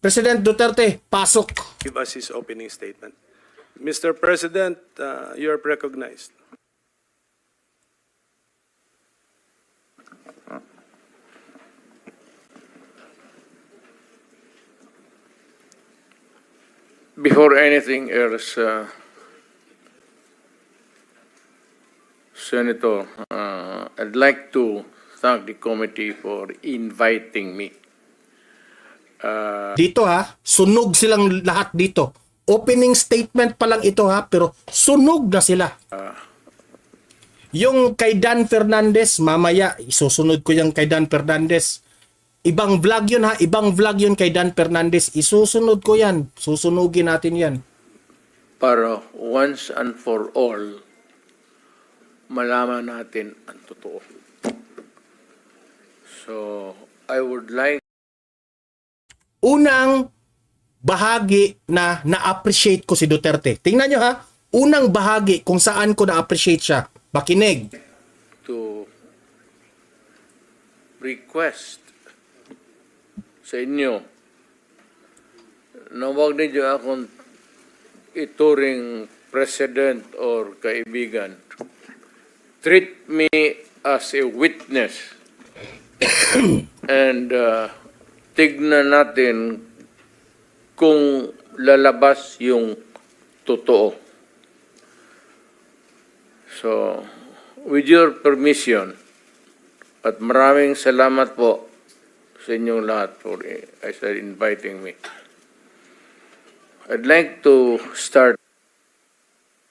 President Duterte, pasok. Give us his opening statement. Mr. President, you are recognized. Before anything else, Senator, I'd like to thank the committee for inviting me. Dito ha, sunog silang lahat dito. Opening statement pa lang ito ha, pero sunog na sila. Yung kay Dan Fernandez, mamaya, isusunod ko yung kay Dan Fernandez. Ibang vlog yun ha, ibang vlog yun kay Dan Fernandez. Isusunod ko yan, susunugin natin yan. Para once and for all, malaman natin ang totoo. So, I would like Unang bahagi na na-appreciate ko si Duterte. Tingnan nyo ha, unang bahagi kung saan ko na-appreciate siya. Makinig. to request sa inyo na huwag ninyo akong ituring president or kaibigan. Treat me as a witness and tignan natin kung lalabas yung totoo. So, with your permission, at maraming salamat po sa inyong lahat for inviting me. I'd like to start.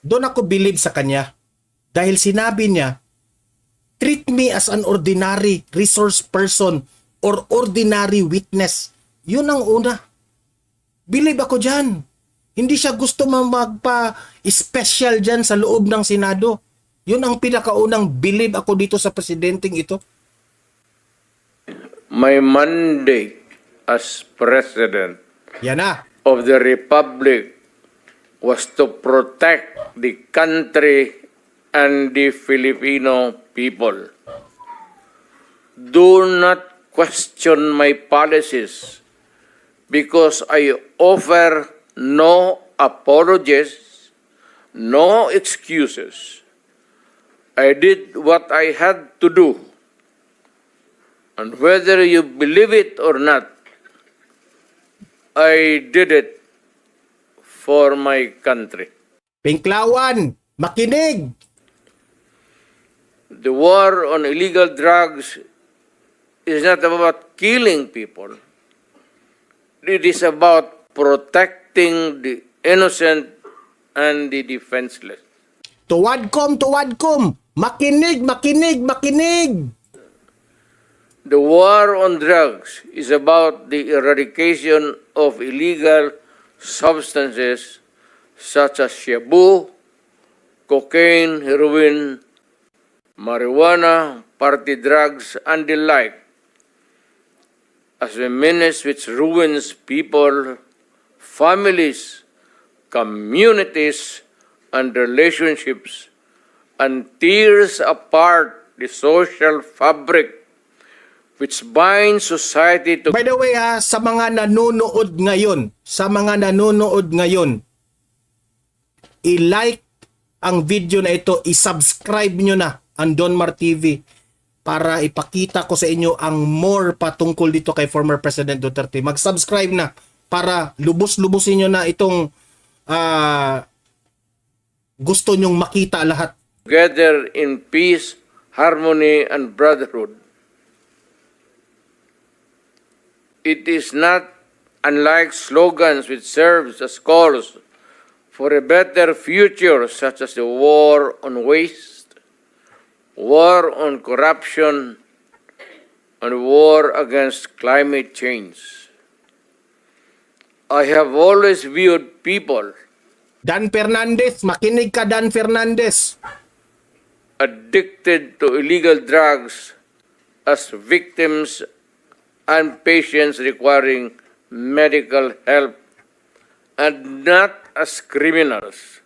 Doon ako believe sa kanya. Dahil sinabi niya, treat me as an ordinary resource person or ordinary witness. Yun ang una. Believe ako dyan. Hindi siya gusto magpa-special dyan sa loob ng Senado. Yun ang pinakaunang believe ako dito sa presidenteng ito. My mandate as President Yan na. of the Republic was to protect the country and the Filipino people. Do not question my policies because I offer no apologies, no excuses. I did what I had to do. And whether you believe it or not, I did it for my country. Pinklawan, makinig. The war on illegal drugs is not about killing people. It is about protecting the innocent and the defenseless. Tuwadkom, tuwadkom. Makinig, makinig, makinig. The war on drugs is about the eradication of illegal substances such as shabu, cocaine, heroin, marijuana, party drugs, and the like, as a menace which ruins people, families, communities, and relationships, and tears apart the social fabric which binds society to... By the way ha, sa mga nanonood ngayon, i-like ang video na ito, i-subscribe nyo na ang Don Mar TV para ipakita ko sa inyo ang more patungkol dito kay former President Duterte. Mag-subscribe na para lubos-lubusin nyo na itong gusto nyong makita lahat. Together in peace, harmony, and brotherhood. It is not unlike slogans which serves as calls for a better future, such as the war on waste, war on corruption, and war against climate change. I have always viewed people Dan Fernandez, makinig ka Dan Fernandez. addicted to illegal drugs as victims and patients requiring medical help and not as criminals.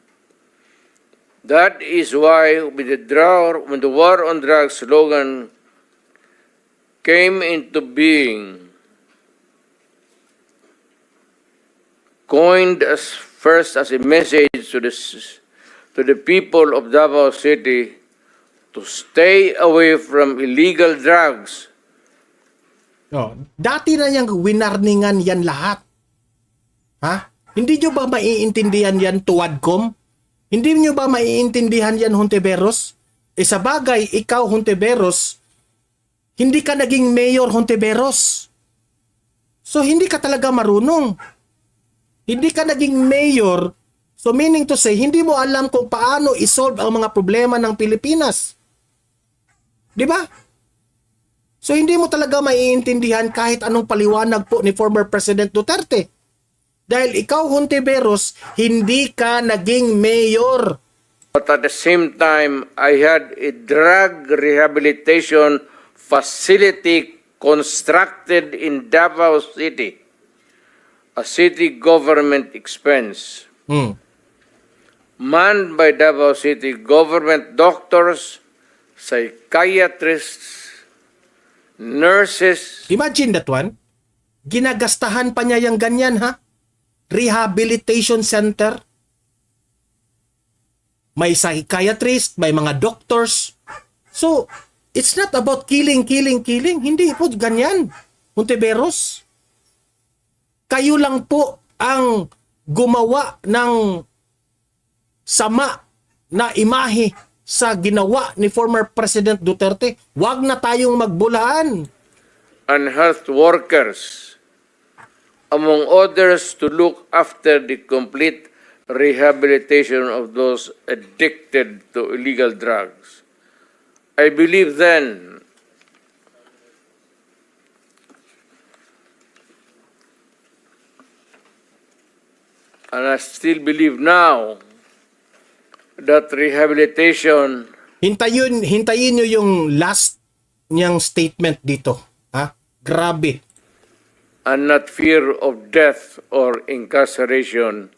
That is why when the war on drugs slogan came into being, coined as first as a message to the people of Davao City to stay away from illegal drugs. Oh, dati na niyang winarningan yan lahat. Ha? Hindi nyo ba maiintindihan yan, Tuwadcom? Hindi nyo ba maiintindihan yan, Hontiveros? E sa bagay, ikaw, Hontiveros, hindi ka naging mayor, Hontiveros. So, hindi ka talaga marunong. Hindi ka naging mayor. So, meaning to say, hindi mo alam kung paano isolve ang mga problema ng Pilipinas. Di ba? So, hindi mo talaga maiintindihan kahit anong paliwanag po ni former President Duterte. Dahil ikaw, Hontiveros, hindi ka naging mayor. But at the same time, I had a drug rehabilitation facility constructed in Davao City, a city government expense, manned by Davao City government doctors, psychiatrists, nurses. Imagine that one. Ginagastahan pa niya yung ganyan, ha? Rehabilitation center. May psychiatrist, may mga doctors. So, it's not about killing. Hindi po ganyan. Hontiveros. Kayo lang po ang gumawa ng sama na imahe sa ginawa ni former President Duterte. Huwag na tayong magbulaan. And health workers, among others, to look after the complete rehabilitation of those addicted to illegal drugs. I believe then and I still believe now that rehabilitation Hintayin nyo yung last niyang statement dito. Ha? Grabe. and not fear of death or incarceration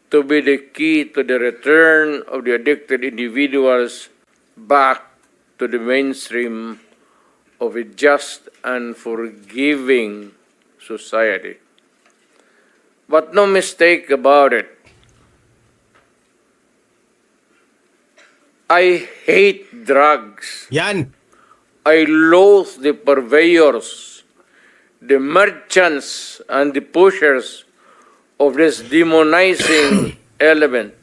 to be the key to the return of the addicted individuals back to the mainstream of a just and forgiving society. But no mistake about it, I hate drugs. Yan. I loathe the purveyors, the merchants, and the pushers of this demonizing element.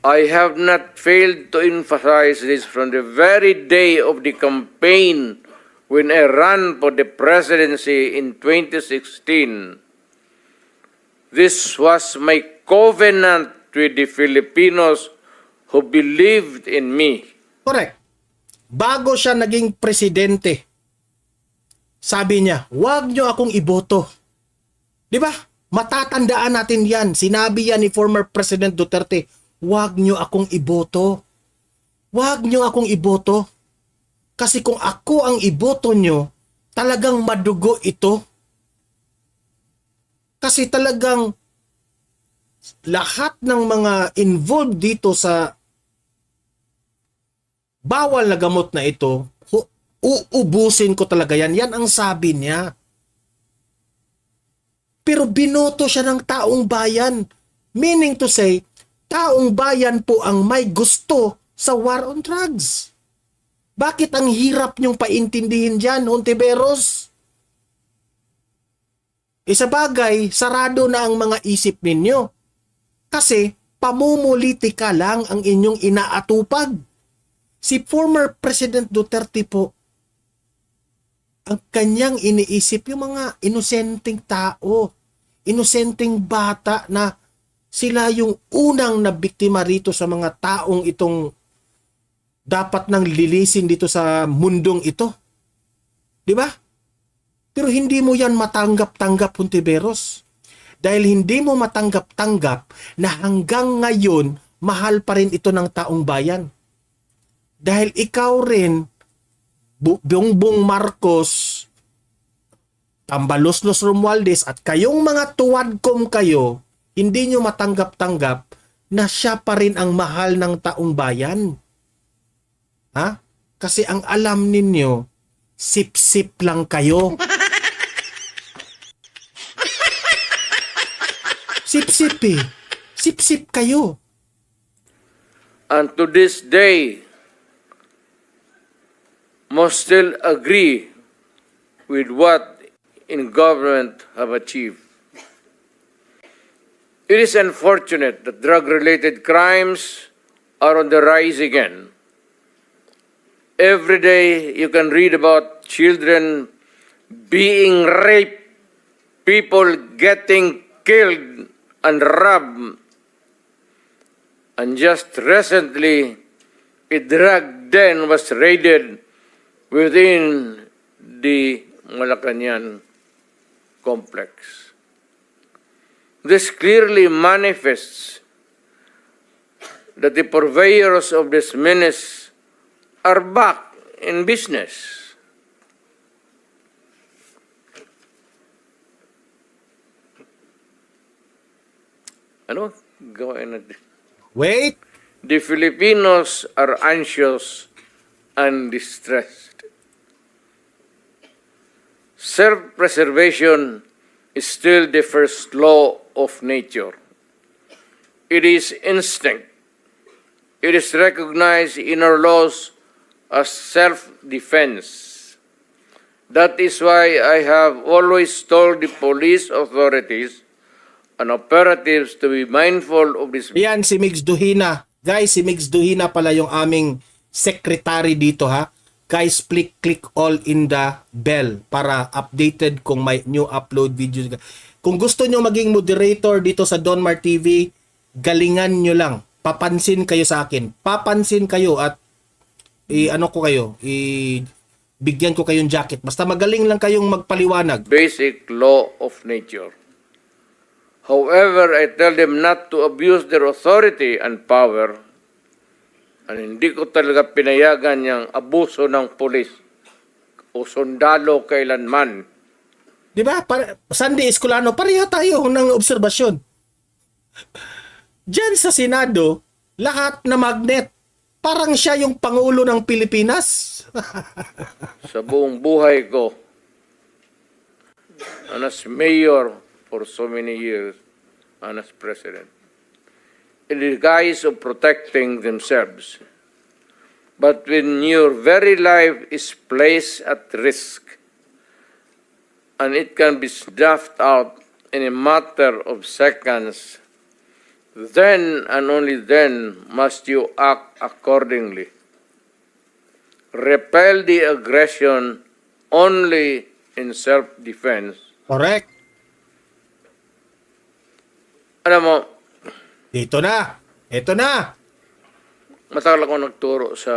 I have not failed to emphasize this from the very day of the campaign when I ran for the presidency in 2016. This was my covenant with the Filipinos who believed in me. Correct. Bago siya naging presidente, sabi niya, huwag niyo akong iboto. Di ba? Matatandaan natin yan. Sinabi yan ni former President Duterte, huwag niyo akong iboto. Huwag niyo akong iboto. Kasi kung ako ang iboto niyo, talagang madugo ito. Kasi talagang lahat ng mga involved dito sa bawal na gamot na ito, uubusin ko talaga yan. Yan ang sabi niya. Pero binoto siya ng taong bayan. Meaning to say, taong bayan po ang may gusto sa war on drugs. Bakit ang hirap niyong paintindihin dyan, Hontiveros? Isa bagay, sarado na ang mga isip ninyo. Kasi pamumulitika lang ang inyong inaatupag. Si former President Duterte po, ang kanyang iniisip yung mga inosenteng tao, inosenteng bata na sila yung unang nabiktima rito sa mga taong itong dapat nang lilisin dito sa mundong ito. Di ba? Pero hindi mo yan matanggap-tanggap, Hontiveros. Dahil hindi mo matanggap-tanggap na hanggang ngayon, mahal pa rin ito ng taong bayan. Dahil ikaw rin, Bongbong Marcos, Tambaloslos Romualdez, at kayong mga tuwadkom kayo, hindi nyo matanggap-tanggap na siya pa rin ang mahal ng taong bayan. Ha? Kasi ang alam ninyo, sip-sip lang kayo. Sip-sip eh. Sip-sip kayo. And to this day, must still agree with what in government have achieved. It is unfortunate that drug-related crimes are on the rise again. Every day you can read about children being raped, people getting killed and robbed. And just recently, a drug den was raided within the Malacanang complex. This clearly manifests that the purveyors of this menace are back in business. Ano? Gawain natin. Wait. The Filipinos are anxious and distressed. Self-preservation is still the first law of nature. It is instinct. It is recognized in our laws as self-defense. That is why I have always told the police authorities and operatives to be mindful of this. Yan si Migs Duhina. Guys, si Migs Duhina pala yung aming secretary dito ha. Guys, click all in the bell para updated kung may new upload videos. Kung gusto nyo maging moderator dito sa Donmar TV, galingan nyo lang. Papansin kayo sa akin. Papansin kayo at bigyan ko kayong jacket. Basta magaling lang kayong magpaliwanag. Basic law of nature. However, I tell them not to abuse their authority and power. And hindi ko talaga pinayagan yung abuso ng pulis o sundalo kailanman. Di ba? Sandy Escolano, pareha tayo ng obserbasyon. Diyan sa Senado, lahat na magnet. Parang siya yung Pangulo ng Pilipinas. Sa buong buhay ko, and as mayor for so many years, and as president, in the guise of protecting themselves. But when your very life is placed at risk, and it can be snuffed out in a matter of seconds, then and only then must you act accordingly. Repel the aggression only in self-defense. Correct. Alam mo, Dito na. Ito na. matagal ako nagturo sa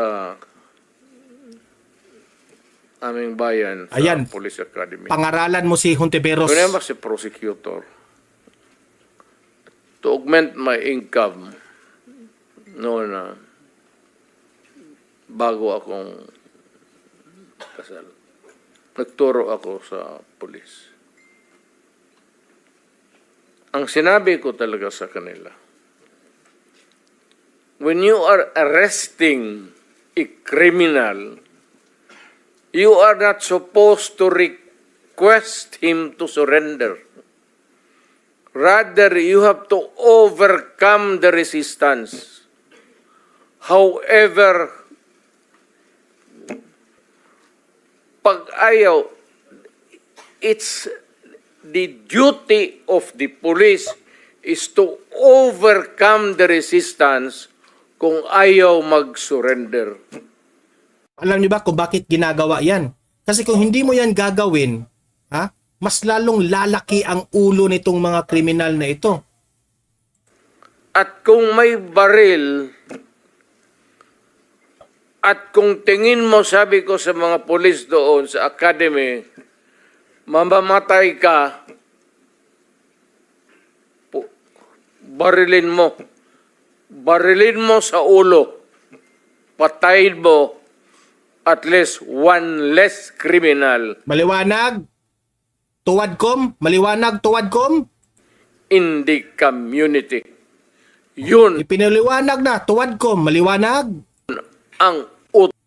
aming bayan sa Ayan. Police Academy. Pangaralan mo si Hontiveros. When I was a prosecutor, to augment my income, noon na, bago akong kasal, nagturo ako sa police. Ang sinabi ko talaga sa kanila, when you are arresting a criminal, you are not supposed to request him to surrender. Rather, you have to overcome the resistance. However, pag ayaw, it's the duty of the police is to overcome the resistance kung ayaw mag-surrender. Alam niyo ba kung bakit ginagawa yan? Kasi kung hindi mo yan gagawin, ha, mas lalong lalaki ang ulo nitong mga kriminal na ito. At kung may baril, at kung tingin mo, sabi ko sa mga polis doon sa academy, mamamatay ka, barilin mo. Barilin mo sa ulo. Patayin mo at least one less criminal Maliwanag? Tuwadkom? Maliwanag tuwadkom? in the community. Yun Ipinaliwanag na, tuwadkom, maliwanag? ang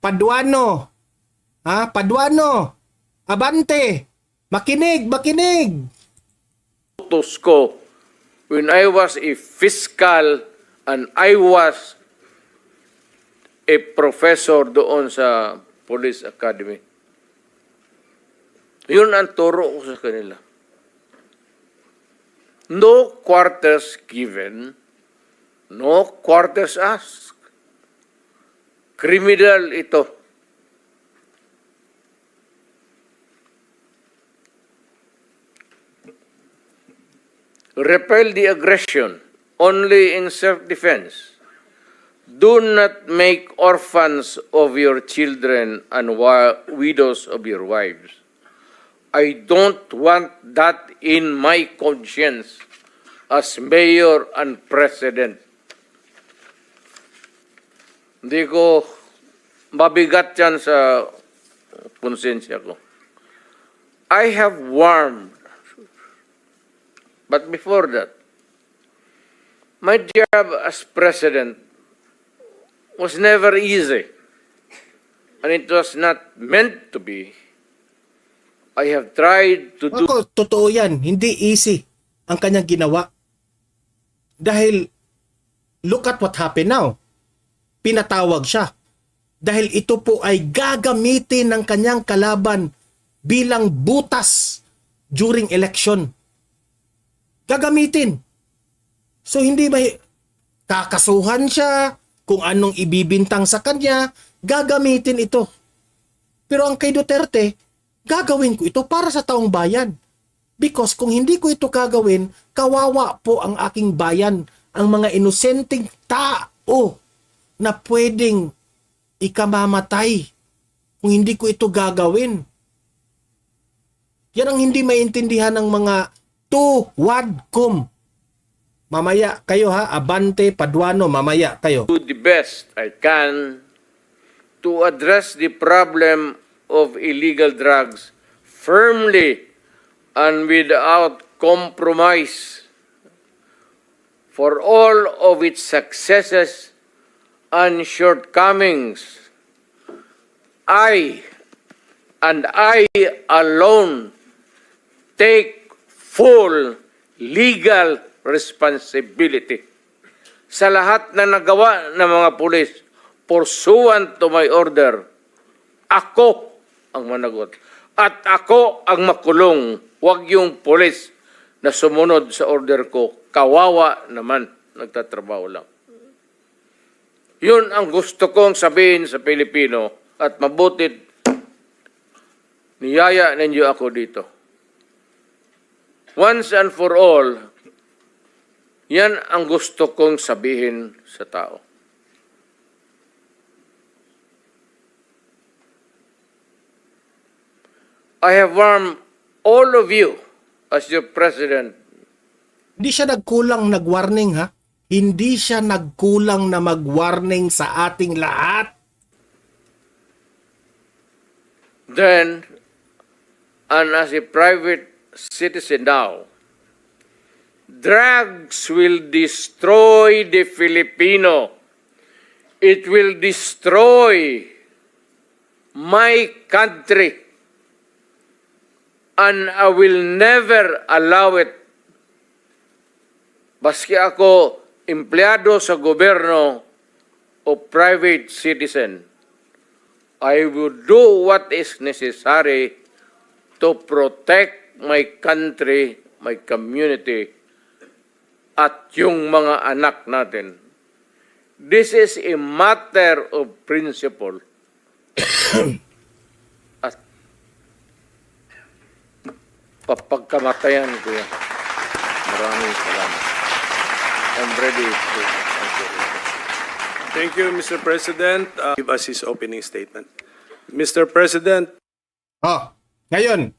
Paduano. Ha? Paduano. Abante. Makinig, makinig. utos ko when I was a fiscal and I was a professor doon sa Police Academy. Yun ang turo ko sa kanila. No quarters given, no quarters asked. Criminal ito. Repel the aggression only in self-defense. Do not make orphans of your children and widows of your wives. I don't want that in my conscience as mayor and president. Hindi ko mabigat yan sa konsensya ko. I have warned. But before that, my job as president was never easy. And it was not meant to be. I have tried to do... Ako, totoo yan. Hindi easy ang kanyang ginawa. Dahil, look at what happened now. Pinatawag siya. Dahil ito po ay gagamitin ng kanyang kalaban bilang butas during election. Gagamitin. So hindi may kakasuhan siya kung anong ibibintang sa kanya, gagamitin ito. Pero ang kay Duterte, gagawin ko ito para sa taong bayan. Because kung hindi ko ito gagawin, kawawa po ang aking bayan, ang mga inosenteng tao na pwedeng ikamamatay kung hindi ko ito gagawin. Yan ang hindi maintindihan ng mga tuwadkom. Mamaya kayo ha, Abante, Paduano, mamaya kayo. Do the best I can to address the problem of illegal drugs firmly and without compromise. For all of its successes and shortcomings, I and I alone take full legal responsibility sa lahat na nagawa ng mga pulis pursuant to my order. Ako ang managot. At ako ang makulong. Huwag yung pulis na sumunod sa order ko. Kawawa naman. Nagtatrabaho lang. Yun ang gusto kong sabihin sa Pilipino at mabutit niyaya ninyo ako dito. Once and for all, yan ang gusto kong sabihin sa tao. I have warned all of you as your president. Hindi siya nagkulang nag-warning ha. Hindi siya nagkulang na mag-warning sa ating lahat. Then, and as a private citizen now, drugs will destroy the Filipino. It will destroy my country. And I will never allow it. Baski ako empleyado sa gobyerno o private citizen, I will do what is necessary to protect my country, my community, at yung mga anak natin. This is a matter of principle. At papagkamatayan ko yan. Maraming salamat. I'm ready to answer. Thank you, Mr. President. Give us his opening statement. Mr. President, Ngayon,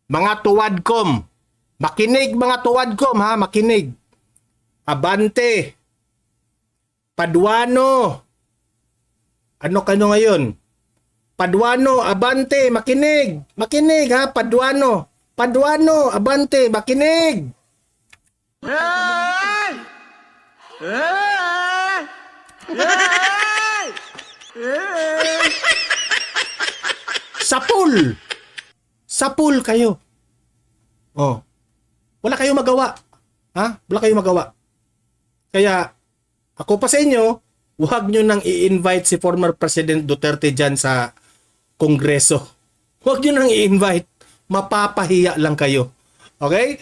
mga tuwadkom, makinig mga tuwadkom ha, makinig. Abante, Paduano, ano kayo ngayon? Paduano, Abante, makinig. Makinig ha, Paduano. Paduano, Abante, makinig. Sapul! Sapul kayo. Wala kayong magawa. Ha? Wala kayong magawa. Kaya, ako pa sa inyo, huwag nyo nang i-invite si former President Duterte dyan sa Kongreso. Huwag nyo nang i-invite. Mapapahiya lang kayo. Okay?